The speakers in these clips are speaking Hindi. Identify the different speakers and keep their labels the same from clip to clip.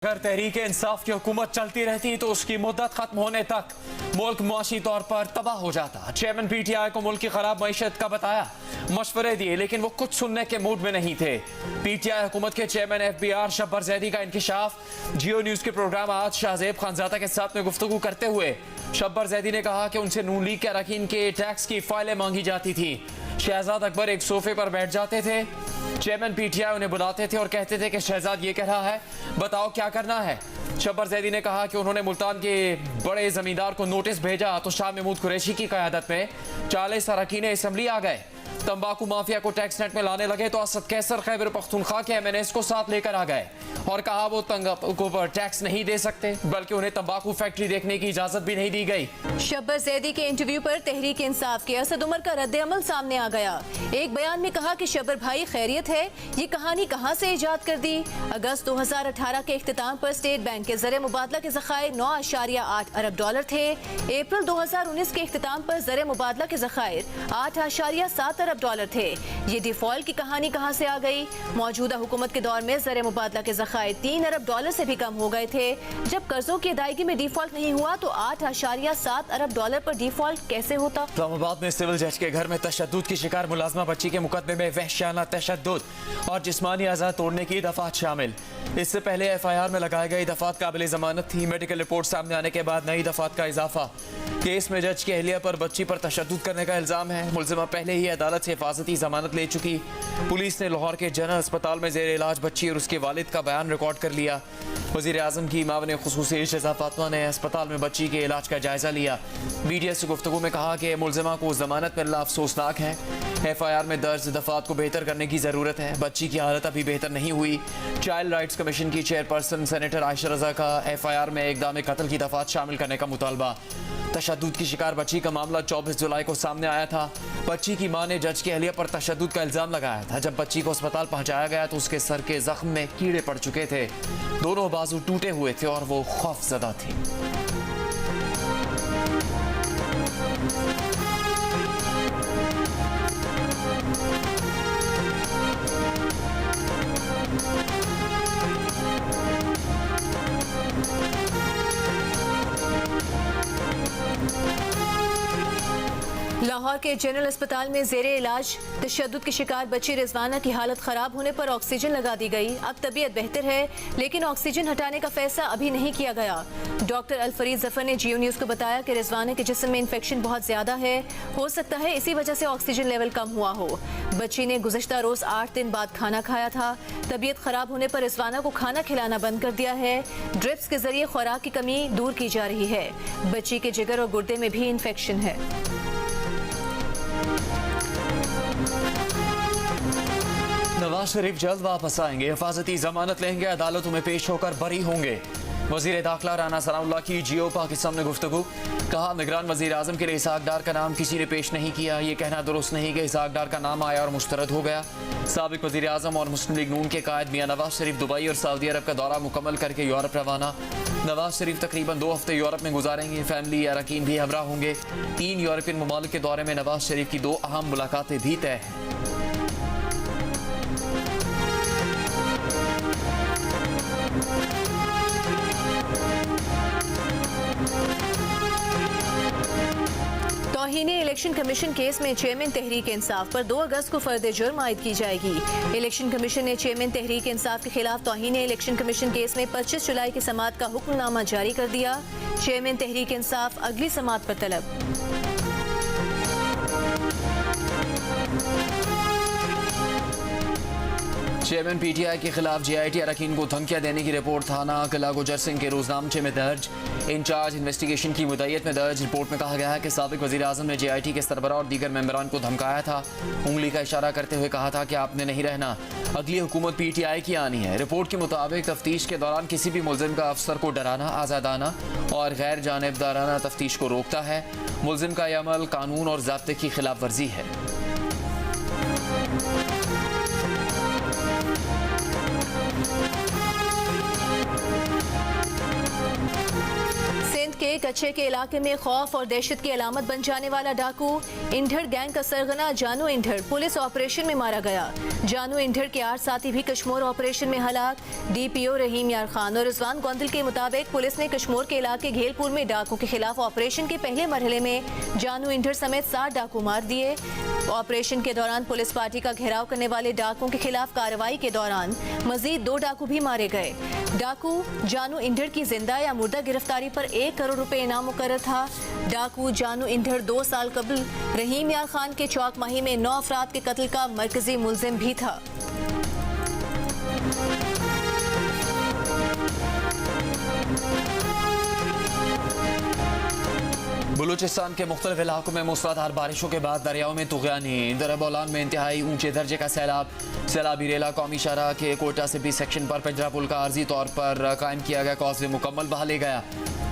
Speaker 1: अगर तहरीक इंसाफ की हुकूमत चलती रहती तो उसकी मुद्दत खत्म होने तक मुल्क मुआशी तौर पर तबाह हो जाता। चेयरमैन पीटीआई को मुल्क की खराब मईशत का बताया, मशवरे दिए, लेकिन वो कुछ सुनने के मूड में नहीं थे। पीटीआई हुकूमत के चेयरमैन FBR शब्बर जैदी का इंकिशाफ। जियो न्यूज के प्रोग्राम आज शाहजेब खानजादा के साथ में गुफ्तगू करते हुए शब्बर जैदी ने कहा कि उनसे नून लीग के अरकान के टैक्स की फाइलें मांगी जाती थी। शहजाद अकबर एक सोफे पर बैठ जाते थे, चेयरमैन पीटीआई उन्हें बुलाते थे और कहते थे कि शहजाद ये कह रहा है, बताओ क्या करना है। शब्बर जैदी ने कहा कि उन्होंने मुल्तान के बड़े जमींदार को नोटिस भेजा तो शाह महमूद कुरैशी की क़यादत में 40 अरकान असम्बली आ गए। तंबाकू माफिया को टैक्स नेट में लाने लगे तो असद कैसर खैबर पख्तूनख्वा के MNS को साथ लेकर आ गए और कहा वो तंबाकू पर टैक्स नहीं दे सकते, बल्कि उन्हें तंबाकू फैक्ट्री देखने की इजाजत भी नहीं दी गई।
Speaker 2: शब्बर जैदी के इंटरव्यू पर तहरीक इंसाफ के असद उमर का रद्द अमल सामने आ गया। एक बयान में कहा कि शब्बर भाई खैरियत है, ये कहानी कहाँ से इजाद कर दी। अगस्त 2018 के इख्तिताम पर स्टेट बैंक के ज़र मुबादला के ज़खायर 9.8 अरब डॉलर थे। अप्रैल 2019 के इख्तिताम पर ज़र मुबादला के ज़खायर 8.7 अरब डॉलर थे। ये डिफॉल्ट की कहानी कहाँ से आ गई। मौजूदा हुकूमत के दौर में ज़र मुबादला के ज़खायर 3 अरब डॉलर से भी कम हो गए थे। जब कर्जों की अदायगी में डिफॉल्ट नहीं हुआ तो 8.7 अरब डॉलर पर डिफॉल्ट कैसे होता।
Speaker 1: इस्लामाबाद में सिविल जज के घर में तशद्दुद की शिकार मुलाजमा बच्ची के मुकदमे में वहशियाना तशद्दुद और जिस्मानी आज़ाद तोड़ने की दफात शामिल। इससे पहले FIR में लगाई गई दफात काबिल जमानत थी। मेडिकल रिपोर्ट सामने आने के बाद नई दफात का इजाफा। केस में जज की अहलिया पर बच्ची पर तशद्दुद करने का इल्जाम है। मुलजिमा पहले ही अदालत से हिफाजती जमानत ले चुकी। पुलिस ने लाहौर के जनरल अस्पताल में जेर इलाज बच्ची और उसके वालिद का बयान रिकॉर्ड कर लिया। वज़ीर आज़म की मावन खुसूसी शहज़ा फातिमा ने अस्पताल में बच्ची के इलाज का जायजा लिया। मीडिया से गुफ्तगू में कहा कि मुलजिमा को जमानत मिलना अफसोसनाक है। FIR में दर्ज दफात को बेहतर करने की ज़रूरत है। बच्ची की हालत अभी बेहतर नहीं हुई। चाइल्ड राइट्स कमीशन की चेयरपर्सन सेनेटर आयशा रजा का FIR में इक़दाम कत्ल की दफात शामिल करने का मुतालबा। तशद्दुद की शिकार बच्ची का मामला 24 जुलाई को सामने आया था। बच्ची की मां ने जज की अहलिया पर तशद्दुद का इल्जाम लगाया था। जब बच्ची को अस्पताल पहुंचाया गया तो उसके सर के जख्म में कीड़े पड़ चुके थे, दोनों बाजू टूटे हुए थे और वो खौफजदा थी।
Speaker 2: लाहौर के जनरल अस्पताल में जेरे इलाज तशद्दुद की शिकार बच्ची रिजवाना की हालत खराब होने पर ऑक्सीजन लगा दी गई। अब तबीयत बेहतर है, लेकिन ऑक्सीजन हटाने का फैसला अभी नहीं किया गया। डॉक्टर अलफरीद जफर ने जियो न्यूज को बताया कि रिजवाना के जिस्म में इन्फेक्शन बहुत ज्यादा है, हो सकता है इसी वजह से ऑक्सीजन लेवल कम हुआ हो। बच्ची ने गुज़श्ता रोज 8 दिन बाद खाना खाया था। तबीयत खराब होने पर रिजवाना को खाना खिलाना बंद कर दिया है। ड्रिप्स के जरिए खुराक की कमी दूर की जा रही है। बच्ची के जिगर और गुर्दे में भी इन्फेक्शन है।
Speaker 1: नवाज शरीफ जल्द वापस आएंगे, हिफाजती जमानत लेंगे, अदालतों में पेश होकर बरी होंगे। वज़ीर दाखिला राना सनाउल्लाह की जियो पाकिस्तान में गुफ्तगू। कहा, निगरान वज़ीर आज़म के लिए इसहाक डार का नाम किसी ने पेश नहीं किया। ये कहना दुरुस्त नहीं कि इसहाक डार का नाम आया और मुस्तरद हो गया। साबिक वज़ीर आज़म और मुस्लिम लीग नून के कायद मियां नवाज शरीफ दुबई और सऊदी अरब का दौरा मुकम्मल करके यूरोप रवाना। नवाज शरीफ तकरीबन 2 हफ्ते यूरोप में गुजारेंगे। फैमिली अरकान भी हमरा होंगे। 3 यूरोपियन ममालिक के दौरे में नवाज शरीफ की 2 अहम मुलाकातें भी तय हैं।
Speaker 2: तौहीने इलेक्शन कमीशन केस में चेयरमैन तहरीक इंसाफ पर 2 अगस्त को फर्द जुर्म आयद की जाएगी। इलेक्शन कमीशन ने चेयरमैन तहरीक इंसाफ के खिलाफ तौहीने इलेक्शन कमीशन केस में 25 जुलाई की समाअत का हुक्मनामा जारी कर दिया। चेयरमैन तहरीक इंसाफ अगली समाअत पर तलब।
Speaker 1: चेयरमैन PTI के खिलाफ JIT अरकान को धमकियां देने की रिपोर्ट थाना किला गुजर सिंह के रोजनामचे में दर्ज। इंचार्ज इन्वेस्टिगेशन की मुद्दत में दर्ज रिपोर्ट में कहा गया है कि साबिक वज़ीर आज़म ने JIT के सरबराह और दीगर मेंबरान को धमकाया था। उंगली का इशारा करते हुए कहा था कि आपने नहीं रहना, अगली हुकूमत PTI की आनी है। रिपोर्ट के मुताबिक तफ्तीश के दौरान किसी भी मुलजिम का अफसर को डराना, आज़ादाना और गैर जानिबदाराना तफ्तीश को रोकता है। मुलजिम का यह अमल कानून और ज़ाब्ते की खिलाफ वर्जी है।
Speaker 2: सिंध के के कच्चे के इलाके में खौफ और दहशत की अलामत बन जाने वाला डाकू इंढर गैंग का सरगना जानू इंढर पुलिस ऑपरेशन में मारा गया। जानू इंढर के 8 साथी भी कश्मीर ऑपरेशन में हलाक। DPO रहीम यार खान और रिजवान गोंदल के मुताबिक पुलिस ने कश्मीर के इलाके घेलपुर में डाकू के खिलाफ ऑपरेशन के पहले मरहले में जानू इंढर समेत 7 डाकू मार दिए। ऑपरेशन के दौरान पुलिस पार्टी का घेराव करने वाले डाकुओं के खिलाफ कार्रवाई के दौरान मजीद 2 डाकू भी मारे गए। डाकू जानू इंढर की जिंदा या मुर्दा गिरफ्तारी पर 1 करोड़ रुपए इनाम मुकर्रर था। डाकू जानू इंढर 2 साल कबल रहीम यार खान के चौक माही में 9 अफराद के कत्ल का मरकजी मुलजिम भी था।
Speaker 1: बलूचिस्तान के मुख्तलिफ इलाकों में मूसलाधार बारिशों के बाद दरियाओं में तुग़यानी। दरबौलान में इंतहाई ऊंचे दर्जे का सैलाबी रेला कौमी शाहराह के कोटा से भी सेक्शन पर पिंजरा पुल का आर्जी तौर पर कायम किया गया कॉजवे मुकम्मल बहा ले गया।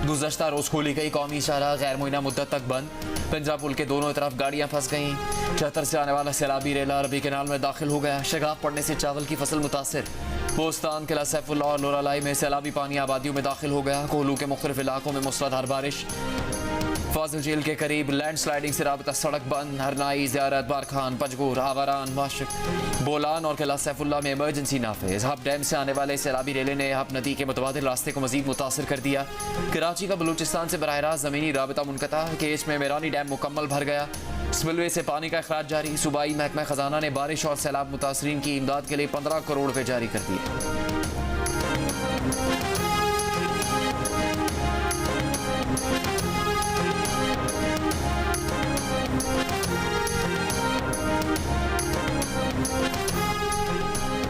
Speaker 1: गुज़श्ता रोज़ खोली गई कौमी शाहराह गैर मुइना मुद्दत तक बंद। पिंजरा पुल के दोनों तरफ गाड़ियाँ फंस गईं। 74 से आने वाला सैलाबी रेला अरबी कैनाल में दाखिल हो गया। शगाफ पड़ने से चावल की फसल मुतासर। बोस्तान किला सैफुल्लाह और लोरालाई में सैलाबी पानी आबादियों में दाखिल हो गया। कोहलू के मुख्तलिफ इलाकों में मूसलाधार बारिश। फाजिल जेल के करीब लैंड स्लाइडिंग से राबता सड़क बंद। हरनाई, ज़ियारत, बारखान, पंजगूर, आवारान, माशिक, बोलान और किला सैफुल्लाह में इमरजेंसी नाफिज। हब डैम से आने वाले सैलाबी रेले ने हब नदी के मुतबादिल रास्ते को मजीद मुतासर कर दिया। कराची का बलूचिस्तान से बराह रास्त ज़मीनी राबता मुनक़ता। केच में मेरानी डैम मुकम्मल भर गया। स्पिलवे से पानी का अखराज जारी। सूबाई महकमा खजाना ने बारिश और सैलाब मुतासरीन की इमदाद के लिए 15 करोड़ रुपए जारी कर दिए।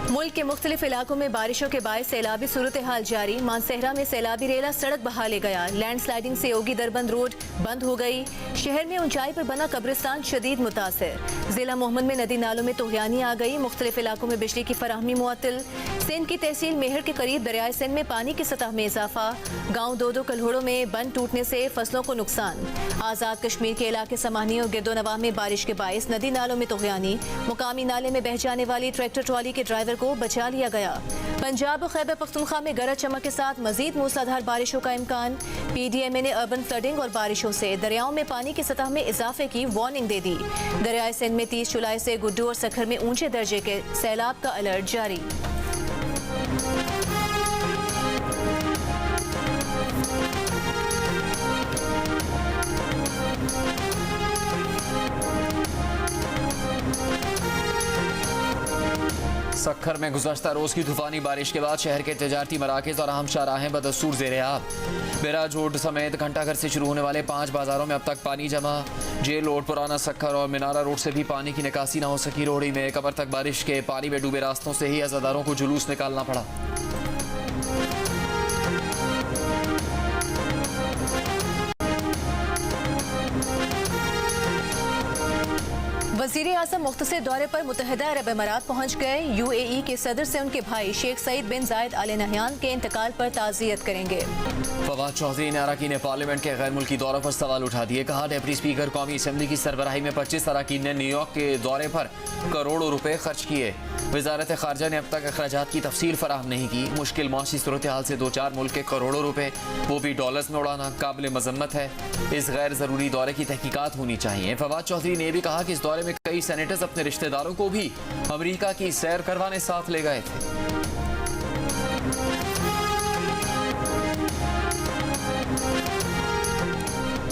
Speaker 2: मुल्क के मुख्तलिफ इलाकों में बारिशों के बायस सैलाबी सूरत हाल जारी। मानसहरा में सैलाबी रेला सड़क बहा ले गया। लैंड स्लाइडिंग से योगी दरबंद रोड बंद हो गई। शहर में ऊंचाई पर बना कब्रिस्तान शदीद मुतासर। जिला मोहम्मद में नदी नालों में तुग़यानी आ गई। मुख्तलिफ इलाकों में बिजली की फराहमी मुअत्तल। सिंध की तहसील मेहर के करीब दरियाए सिंध में पानी की सतह में इजाफा। गाँव 2-2 कल्होड़ों में बंद टूटने से फसलों को नुकसान। आज़ाद कश्मीर के इलाके समानी और गिरदोनवाह में बारिश के बायस नदी नालों में तुग़यानी। मुकामी नाले में बह जाने वाली ट्रैक्टर ट्रॉली के ड्राइवर को बचा लिया गया। पंजाब और खैबर पख्तूनख्वा में गरज चमक के साथ मजीद मूसलाधार बारिशों का इम्कान। PDMA ने अर्बन फ्लडिंग और बारिशों से दरियाओं में पानी की सतह में इजाफे की वार्निंग दे दी। दरियाए सिंध में 30 जुलाई से गुड्डू और सखर में ऊंचे दर्जे के सैलाब का अलर्ट जारी।
Speaker 1: सखर में गुज़श्ता रोज़ की तूफानी बारिश के बाद शहर के तजारती मराकज़ और अहम शाहराहें बदस्तूर ज़ेरे आब। बेराज रोड समेत घंटाघर से शुरू होने वाले 5 बाज़ारों में अब तक पानी जमा। जेल रोड, पुराना सखर और मीनारा रोड से भी पानी की निकासी न हो सकी। रोहड़ी में कमर तक बारिश के पानी में डूबे रास्तों से ही अज़ादारों को जुलूस निकालना पड़ा।
Speaker 2: वज़ीर आज़म मुख्तसर दौरे पर मुत्तहिदा अरब अमारात पहुँच गए। UAE के सदर से उनके भाई शेख सईद बिन जायद आल नहयान के इंतकाल पर ताज़ियत करेंगे।
Speaker 1: फवाद चौधरी ने अरकान पार्लियामेंट के गैर मुल्की दौरों पर सवाल उठा दिए। कहा, डिप्टी स्पीकर कौमी असम्बली की सरबराही में 25 अरकान ने न्यूयॉर्क के दौरे पर करोड़ों रुपए खर्च किए। वजारत खारजा ने अब तक अखराजात की तफसील फराहम नहीं की। मुश्किल माशी सूरत हाल से 2-4 मुल्क के करोड़ों रुपए, वो भी डॉलर्स में उड़ाना काबिल मजम्मत है। इस गैर ज़रूरी दौरे की तहकीकात होनी चाहिए। फवाद चौधरी ने भी कहा कि इस दौरे में कई सेनेटर्स अपने रिश्तेदारों को भी अमेरिका की सैर करवाने साथ ले गए थे।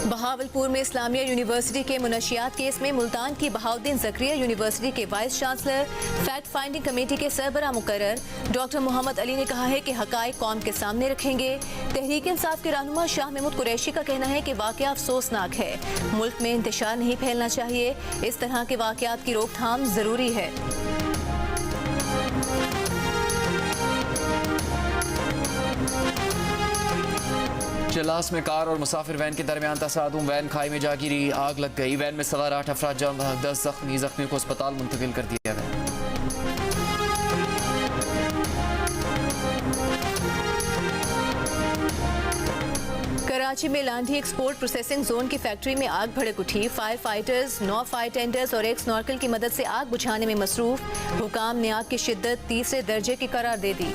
Speaker 2: बहावलपुर में इस्लामिया यूनिवर्सिटी के मुनशियात केस में मुल्तान की बहाउद्दीन ज़करिया यूनिवर्सिटी के vice chancellor fact finding committee के सरबराह मुकर्रर डॉक्टर मोहम्मद अली ने कहा है कि हक़ाइक़ कौम के सामने रखेंगे। तहरीक इंसाफ के रहनुमा शाह महमूद कुरैशी का कहना है कि वाक़या अफसोसनाक है। मुल्क में इंतशार नहीं फैलना चाहिए। इस तरह के वाक़यात की रोकथाम ज़रूरी है।
Speaker 1: चिल्लास में कार और मुसाफिर वैन के दरमियान तसादुम। वैन खाई में जा गिरी, आग लग गई। वैन में सवार 8 अफराद जाम बहक, 10 जख्मियों को अस्पताल मुंतकिल कर दिया गया।
Speaker 2: कराची में लांढी एक्सपोर्ट प्रोसेसिंग जोन की फैक्ट्री में आग भड़क उठी। फायर फाइटर्स, 9 फायर टेंडर्स और एक स्नॉर्कल की मदद से आग बुझाने में मसरूफ। हुकाम ने आग की शिद्दत 3 दर्जे की करार दे दी।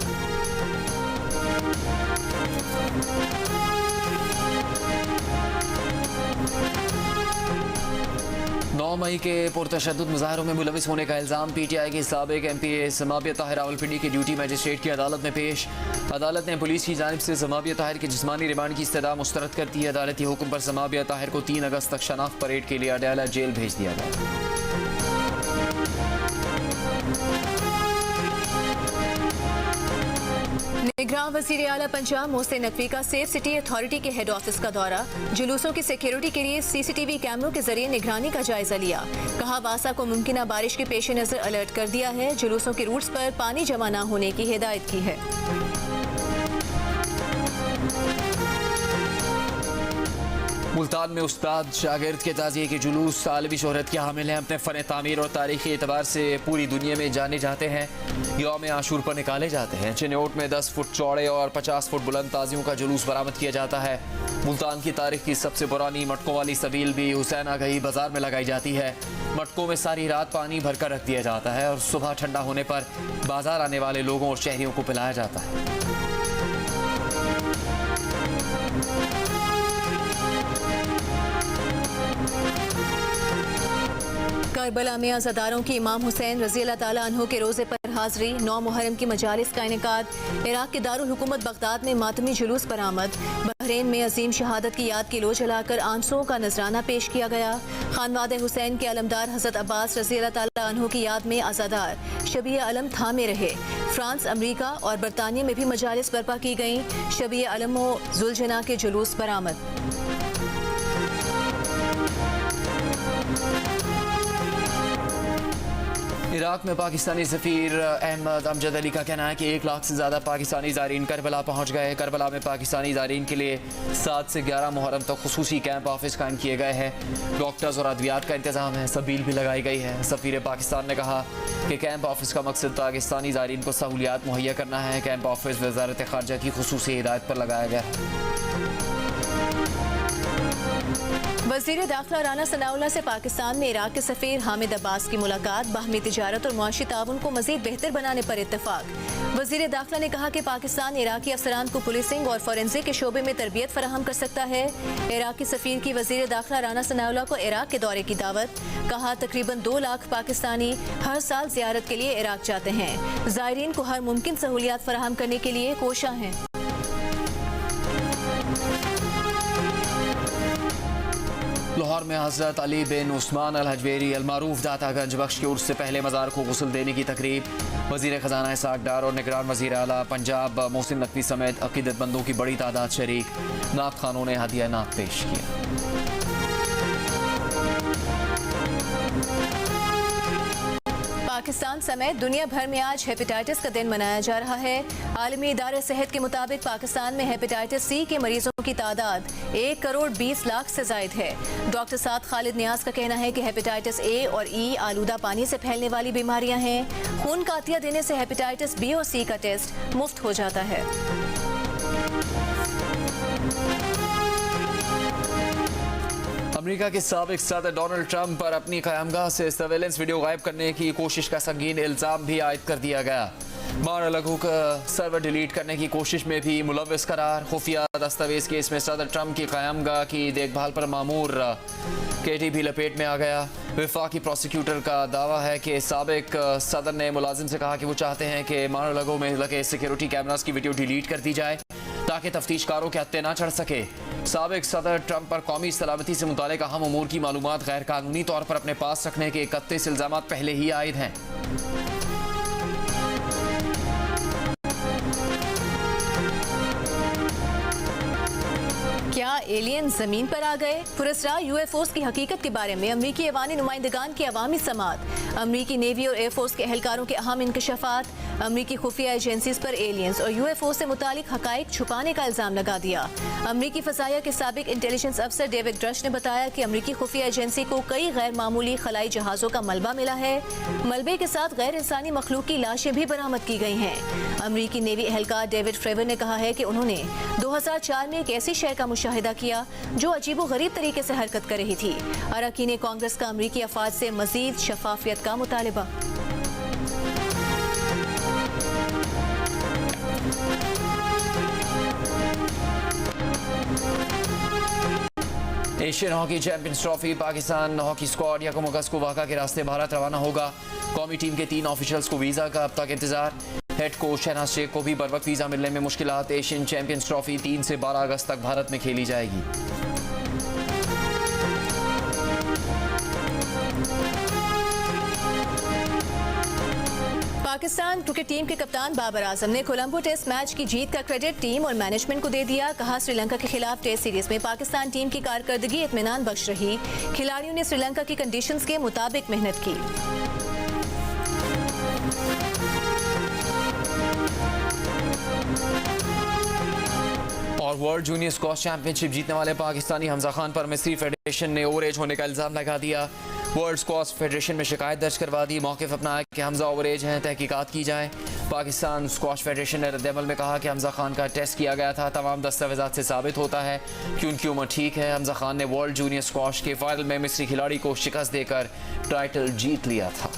Speaker 1: मई के पुरतशद्दुद मुजाहरों में मुलविस होने का इल्ज़ाम PTI के साबिक MPA समाबिया ताहिर रावलपिंडी की ड्यूटी मजिस्ट्रेट की अदालत में पेश। अदालत ने पुलिस की जानिब से समाबिया ताहिर की जिस्मानी रिमांड की इस्तदा मुस्तरद कर दी। अदालती हुक्म पर समाबिया ताहिर को 3 अगस्त तक शनाख्त परेड के लिए अडयाला जेल भेज दिया गया।
Speaker 2: निगरान वज़ीर आला पंजाब मोहसिन नकवी का सेफ सिटी अथॉरिटी के हेड ऑफिस का दौरा। जुलूसों की सिक्योरिटी के लिए CCTV कैमरों के जरिए निगरानी का जायजा लिया। कहा वासा को मुमकिन बारिश के पेश नजर अलर्ट कर दिया है। जुलूसों के रूट्स पर पानी जमा न होने की हिदायत की है।
Speaker 1: मुल्तान में उस्ताद शागिर्द के ताज़िए के जुलूस आलमी शोहरत के हामिल हैं। अपने फ़न तामीर और तारीख़ी एतबार से पूरी दुनिया में जाने जाते हैं। यौम आशूर पर निकाले जाते हैं। चिन्नौट में 10 फुट चौड़े और 50 फुट बुलंद ताज़ियों का जुलूस बरामद किया जाता है। मुल्तान की तारीख की सबसे पुरानी मटकों वाली सबील भी हुसैन आगही बाजार में लगाई जाती है। मटकों में सारी रात पानी भरकर रख दिया जाता है और सुबह ठंडा होने पर बाजार आने वाले लोगों और शहरियों को पिलाया जाता है।
Speaker 2: करबला में अज़ादारों की इमाम हुसैन रज़ी अल्लाह ताला अन्हु के रोज़े पर हाज़री। 9 मुहर्रम की मजालिस का इनेकाद। इराक के दारुल हुकूमत बगदाद में मातमी जुलूस बरामद। बहरीन में अजीम शहादत की याद की लो जलाकर आंसुओं का नजराना पेश किया गया। खानवादे हुसैन के अलमदार हज़रत अब्बास रज़ी अल्लाह ताला अन्हु की याद में अज़ादार शबीए अलम थामे रहे। फ्रांस, अमरीका और बरतानिया में भी मजालिस बर्पा की गईं। शबीए अलम व जुलजना के जुलूस बरामद।
Speaker 1: इराक में पाकिस्तानी सफ़ीर अहमद अमजद अली का कहना है कि 1 लाख से ज़्यादा पाकिस्तानी ज़ायरीन करबला पहुँच गए। करबला में पाकिस्तानी ज़ायरीन के लिए 7 से 11 मुहर्रम तक खुसूसी कैंप ऑफिस कायम किए गए हैं। डॉक्टर्स और अद्वियात का इंतजाम है। सबील भी लगाई गई है। सफ़ीर पाकिस्तान ने कहा कि कैंप ऑफिस का मकसद पाकिस्तानी ज़ायरीन को सहूलियात मुहैया करना है। कैंप ऑफिस वज़ारत ख़ारजा की खुसूसी हिदायत पर लगाया गया है।
Speaker 2: वज़ीर दाखिला राना सनाउल्लाह से पाकिस्तान में इराक के सफ़ीर हामिद अब्बास की मुलाकात। बाहमी तिजारत और मुआशी ताउन को मज़ीद बेहतर बनाने पर इत्तफाक। वज़ीर दाखिला ने कहा कि पाकिस्तान इराकी अफसरान को पुलिसिंग और फॉरेंसिक के शोबे में तरबियत फराहम कर सकता है। इराकी सफ़ीर की वज़ीर दाखिला राना सनाउल्लाह को इराक के दौरे की दावत। कहा तकरीबन 2 लाख पाकिस्तानी हर साल ज़ियारत के लिए इराक जाते हैं। ज़ायरीन को हर मुमकिन सहूलियात फराहम करने के लिए कोशा हैं।
Speaker 1: लाहौर में हज़रत अली बिन उस्मान अल हजवेरी अल मारूफ दातागंज बख्श के उर्स से पहले मज़ार को गुस्ल देने की तकरीब। वज़ीर ख़जाना इसहाक़ डार और निगरान वज़ीर आला पंजाब मोहसिन नकवी समेत अक़ीदतमंदों की बड़ी तादाद शरीक। नात खानों ने हदिया नात पेश किया।
Speaker 2: पाकिस्तान समेत दुनिया भर में आज हेपेटाइटिस का दिन मनाया जा रहा है। आलमी इदारे सेहत के मुताबिक पाकिस्तान में हेपेटाइटिस C के मरीजों की तादाद 1 करोड़ 20 लाख से जायद है। डॉक्टर साद खालिद नियाज का कहना है कि हेपेटाइटिस A और E आलूदा पानी से फैलने वाली बीमारियां हैं। खून का अतिया देने से हेपेटाइटिस B और C का टेस्ट मुफ्त हो जाता है।
Speaker 1: अमेरिका के साबिक सदर डोनाल्ड ट्रंप पर अपनी क़यामगाह से सर्वेलेंस वीडियो गायब करने की कोशिश का संगीन इल्ज़ाम भी आयद कर दिया गया। मार-ए-लागो का सर्वर डिलीट करने की कोशिश में भी मुलव्विस करार। खुफिया दस्तावेज केस में सदर ट्रंप की क़यामगाह की देखभाल पर मामूर केटी भी लपेट में आ गया। वफाकी प्रोसिक्यूटर का दावा है कि साबिक सदर ने मुलाजिम से कहा कि वो चाहते हैं कि मार-ए-लागो में लगे सिक्योरिटी कैमरास की वीडियो डिलीट कर दी जाए ताकि तफ्तीशकारों के हत्थे ना चढ़ सके। साबिक सदर ट्रंप पर कौमी सलामती से मुतालिक अहम उमूर की मालूमात गैर कानूनी तौर पर अपने पास रखने के 31 इल्ज़ाम पहले ही आयद हैं।
Speaker 2: क्या एलियन जमीन पर आ गए? पुरस्कार UFOs की हकीकत के बारे में अमरीकी अवानी नुमाइंदगान की अवामी समात। अमरीकी नेवी और एयरफोर्स के एहलकारों के अहम इंकशाफात। अमरीकी खुफिया एजेंसीज पर एलियंस और UFO से मुतालिक हकाइक छुपाने का इल्जाम लगा दिया। अमरीकी फजाइया के साबिक इंटेलिजेंस अफसर डेविड ड्रश ने बताया कि अमरीकी खुफिया एजेंसी को कई गैर मामूली खलाई जहाजों का मलबा मिला है। मलबे के साथ गैर इंसानी मखलूक की लाशें भी बरामद की गई हैं। अमरीकी नेवी एहलकार डेविड फ्रेवर ने कहा है कि उन्होंने 2004 में एक ऐसी शय का मुशाहिदा किया जो अजीबो गरीब तरीके से हरकत कर रही थी। अरकान कांग्रेस का अमरीकी अफवाज से मजीद शफाफियत का मुतालिबा।
Speaker 1: Asian hockey champions trophy Pakistan hockey squad यकम अगस्त को वाक़ा के रास्ते भारत रवाना होगा। कौमी टीम के 3 ऑफिशियल्स को वीज़ा का अब तक इंतजार। हेड कोच शहनाज शेख को भी बर वक्त वीज़ा मिलने में मुश्किलात। एशियन चैंपियंस ट्रॉफी 3 से 12 अगस्त तक भारत में खेली जाएगी।
Speaker 2: पाकिस्तान क्रिकेट टीम के कप्तान बाबर आजम ने कोलंबो टेस्ट मैच की जीत का क्रेडिट टीम और मैनेजमेंट को दे दिया। कहा, श्रीलंका के खिलाफ टेस्ट सीरीज में पाकिस्तान टीम की कारकर्दगी इत्मीनान बख्श रही। खिलाड़ियों ने श्रीलंका की कंडीशंस के मुताबिक मेहनत की।
Speaker 1: और वर्ल्ड जूनियर स्क्वॉश चैंपियनशिप जीतने वाले पाकिस्तानी हमजा खान पर मिस्री फेडरेशन ने ओवर एज होने का इल्ज़ाम लगा दिया। वर्ल्ड स्क्वॉश फेडरेशन में शिकायत दर्ज करवा दी। मौक़िफ़ अपनाया कि हमजा ओवर एज हैं, तहकीकात की जाए। पाकिस्तान स्क्वॉश फेडरेशन ने रद्द-ए-अमल में कहा कि हमजा खान का टेस्ट किया गया था। तमाम दस्तावेज़ात से साबित होता है कि उनकी उम्र ठीक है। हमजा खान ने वर्ल्ड जूनियर स्क्वॉश के फाइनल में मिस्री खिलाड़ी को शिकस्त देकर टाइटल जीत लिया था।